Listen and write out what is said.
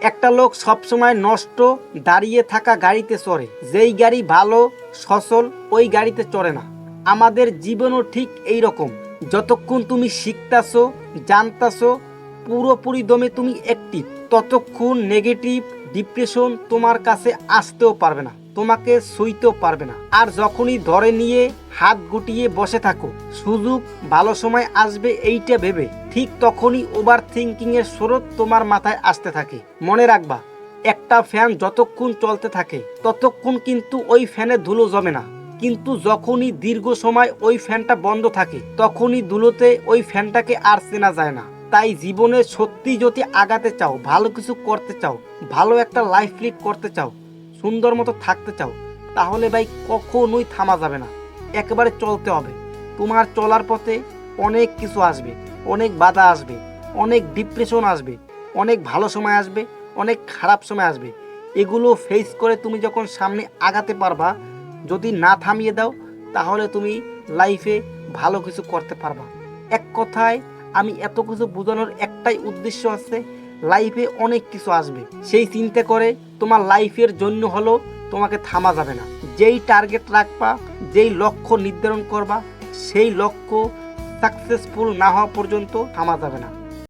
একটা লোক সবসময় নষ্ট দাঁড়িয়ে থাকা গাড়িতে চড়ে, যেই গাড়ি ভালো সচল ওই গাড়িতে চড়ে না। আমাদের জীবনও ঠিক এই রকম। যতক্ষণ তুমি শিখতাছো, জানতাছো, পুরোপুরি দমে তুমি অ্যাক্টিভ, ততক্ষণ নেগেটিভ ডিপ্রেশন তোমার কাছে আসতেও পারবে না, তোমাকে ছুঁইতেও পারবে না। আর যখনই ধরে নিয়ে হাত গুটিয়ে বসে থাকো, সুযোগ ভালো সময় আসবে এইটা ভেবে, ঠিক তখনই ওভার থিঙ্কিং এর স্রোত তোমার মাথায় আসতে থাকে। মনে রাখবা, একটা ফ্যান যতক্ষণ চলতে থাকে ততক্ষণ কিন্তু ওই ফ্যানে ধুলো জমে না, কিন্তু যখনই দীর্ঘ সময় ওই ফ্যানটা বন্ধ থাকে তখনই ধুলোতে ওই ফ্যানটাকে আর চেনা যায় না। তাই জীবনে সত্যি যদি আগাতে চাও, ভালো কিছু করতে চাও, ভালো একটা লাইফ লিড করতে চাও, সুন্দর মতো থাকতে চাও, তাহলে ভাই কখনোই থামা যাবে না, একেবারে চলতে হবে। তোমার চলার পথে অনেক কিছু আসবে, অনেক বাধা আসবে, অনেক ডিপ্রেশন আসবে, অনেক ভালো সময় আসবে, অনেক খারাপ সময় আসবে। এগুলো ফেস করে তুমি যখন সামনে আগাতে পারবা, যদি না থামিয়ে দাও, তাহলে তুমি লাইফে ভালো কিছু করতে পারবা। এক কথায় আমি এত কিছু বোঝানোর একটাই উদ্দেশ্য আছে, লাইফে অনেক কিছু আসবে, সেই চিন্তা করে তোমার লাইফের জন্য হলো তোমাকে থামা যাবে না। যেই টার্গেট রাখবা, যেই লক্ষ্য নির্ধারণ করবা, সেই লক্ষ্য সাকসেসফুল না হওয়া পর্যন্ত থামা যাবে না।